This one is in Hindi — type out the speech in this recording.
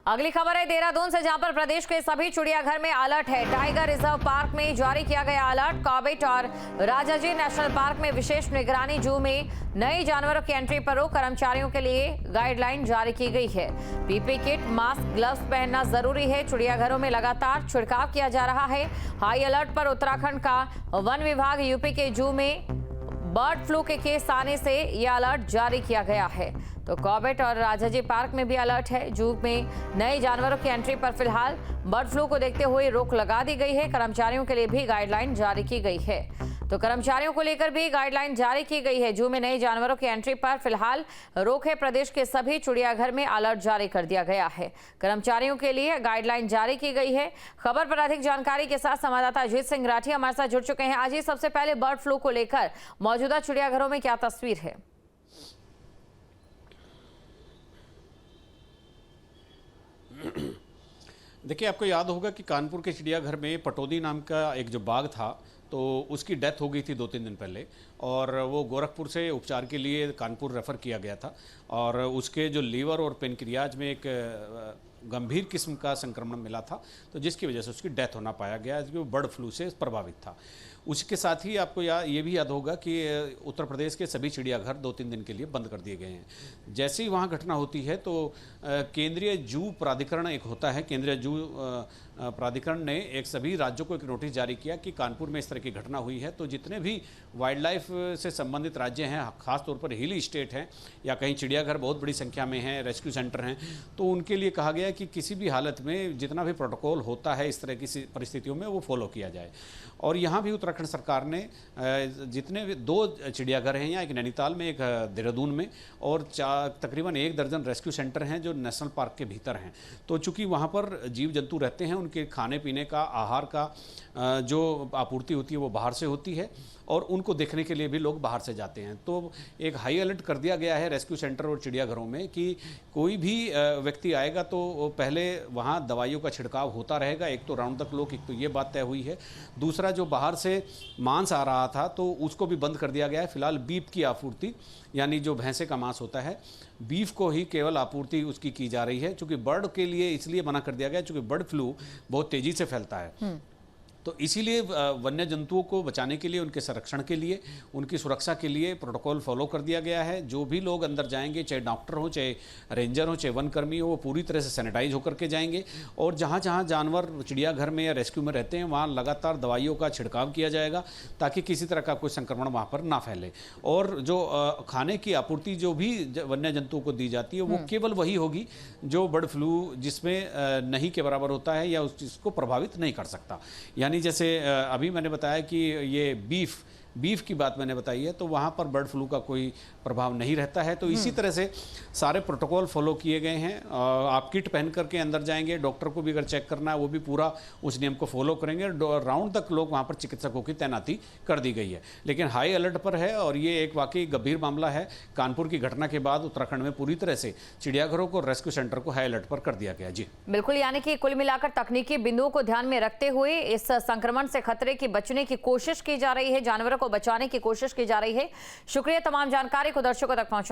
अगली खबर है देहरादून से, जहां पर प्रदेश के सभी चिड़ियाघर में अलर्ट है। टाइगर रिजर्व पार्क में जारी किया गया अलर्ट। कॉर्बेट और राजाजी नेशनल पार्क में विशेष निगरानी। जू में नए जानवरों की एंट्री पर रोक। कर्मचारियों के लिए गाइडलाइन जारी की गई है। पीपी किट, मास्क, ग्लव्स पहनना जरूरी है। चिड़ियाघरों में लगातार छिड़काव किया जा रहा है। हाई अलर्ट पर उत्तराखंड का वन विभाग। यूपी के जू में बर्ड फ्लू के केस आने से यह अलर्ट जारी किया गया है। तो कॉर्बेट और राजाजी पार्क में भी अलर्ट है। जू में नए जानवरों की एंट्री पर फिलहाल बर्ड फ्लू को देखते हुए रोक लगा दी गई है। कर्मचारियों के लिए भी गाइडलाइन जारी की गई है। तो कर्मचारियों को लेकर भी गाइडलाइन जारी की गई है। जू में नए जानवरों की एंट्री पर फिलहाल रोक है। प्रदेश के सभी चिड़ियाघर में अलर्ट जारी कर दिया गया है। कर्मचारियों के लिए गाइडलाइन जारी की गई है। खबर पर अधिक जानकारी के साथ संवाददाता अजीत सिंह राठी हमारे साथ जुड़ चुके हैं। अजीत, सबसे पहले बर्ड फ्लू को लेकर मौजूदा चिड़ियाघरों में क्या तस्वीर है? देखिए, आपको याद होगा कि कानपुर के चिड़ियाघर में पटौदी नाम का एक जो बाघ था, तो उसकी डेथ हो गई थी 2-3 दिन पहले, और वो गोरखपुर से उपचार के लिए कानपुर रेफ़र किया गया था। और उसके जो लीवर और पेनक्रियाज में एक गंभीर किस्म का संक्रमण मिला था, तो जिसकी वजह से उसकी डेथ होना पाया गया, क्योंकि वो बर्ड फ्लू से प्रभावित था। उसके साथ ही आपको ये भी याद होगा कि उत्तर प्रदेश के सभी चिड़ियाघर 2-3 दिन के लिए बंद कर दिए गए हैं। जैसे ही वहाँ घटना होती है तो केंद्रीय जू प्राधिकरण एक होता है, केंद्रीय जू प्राधिकरण ने एक सभी राज्यों को एक नोटिस जारी किया कि कानपुर में इस तरह की घटना हुई है, तो जितने भी वाइल्ड लाइफ से संबंधित राज्य हैं, खासतौर पर हिली स्टेट हैं या कहीं चिड़ियाघर बहुत बड़ी संख्या में हैं, रेस्क्यू सेंटर हैं, तो उनके लिए कहा गया कि किसी भी हालत में जितना भी प्रोटोकॉल होता है इस तरह की परिस्थितियों में वो फॉलो किया जाए। और यहाँ भी उत्तराखंड सरकार ने जितने भी 2 चिड़ियाघर हैं, या एक नैनीताल में, एक देहरादून में, और तकरीबन 1 दर्जन रेस्क्यू सेंटर हैं जो नेशनल पार्क के भीतर हैं। तो चूंकि वहाँ पर जीव जंतु रहते हैं, उनके खाने पीने का, आहार का जो आपूर्ति होती है वो बाहर से होती है, और उनको देखने के लिए भी लोग बाहर से जाते हैं। तो एक हाई अलर्ट कर दिया गया है रेस्क्यू सेंटर और चिड़ियाघरों में कि कोई भी व्यक्ति आएगा तो पहले वहाँ दवाइयों का छिड़काव होता रहेगा। एक तो राउंड द क्लॉक, एक तो ये बात तय हुई है। दूसरा, जो बाहर से मांस आ रहा था तो उसको भी बंद कर दिया गया है। फिलहाल बीफ की आपूर्ति, यानी जो भैंसे का मांस होता है, बीफ को ही केवल आपूर्ति उसकी की जा रही है। चूँकि बर्ड के लिए इसलिए मना कर दिया गया चूँकि बर्ड फ्लू बहुत तेज़ी से फैलता है, तो इसीलिए वन्य जंतुओं को बचाने के लिए, उनके संरक्षण के लिए, उनकी सुरक्षा के लिए प्रोटोकॉल फॉलो कर दिया गया है। जो भी लोग अंदर जाएंगे, चाहे डॉक्टर हो, चाहे रेंजर हो, चाहे वन कर्मी हो, वो पूरी तरह से सैनिटाइज होकर के जाएंगे। और जहाँ जहाँ जानवर चिड़ियाघर में या रेस्क्यू में रहते हैं, वहाँ लगातार दवाइयों का छिड़काव किया जाएगा ताकि किसी तरह का कोई संक्रमण वहाँ पर ना फैले। और जो खाने की आपूर्ति जो भी वन्य जंतुओं को दी जाती है, वो केवल वही होगी जो बर्ड फ्लू जिसमें नहीं के बराबर होता है या उसको प्रभावित नहीं कर सकता। यानी जैसे अभी मैंने बताया कि ये बीफ की बात मैंने बताई है, तो वहाँ पर बर्ड फ्लू का कोई प्रभाव नहीं रहता है। तो इसी तरह से सारे प्रोटोकॉल फॉलो किए गए हैं। आप किट पहन करके अंदर जाएंगे, डॉक्टर को भी अगर चेक करना है वो भी पूरा उस नियम को फॉलो करेंगे। राउंड तक लोग वहाँ पर चिकित्सकों की तैनाती कर दी गई है। लेकिन हाई अलर्ट पर है, और ये एक वाकई गंभीर मामला है। कानपुर की घटना के बाद उत्तराखंड में पूरी तरह से चिड़ियाघरों को, रेस्क्यू सेंटर को हाई अलर्ट पर कर दिया गया। जी बिल्कुल, यानी कि कुल मिलाकर तकनीकी बिंदुओं को ध्यान में रखते हुए इस संक्रमण से खतरे की बचने की कोशिश की जा रही है, जानवरों को बचाने की कोशिश की जा रही है। शुक्रिया तमाम जानकारी को दर्शकों तक पहुंचाने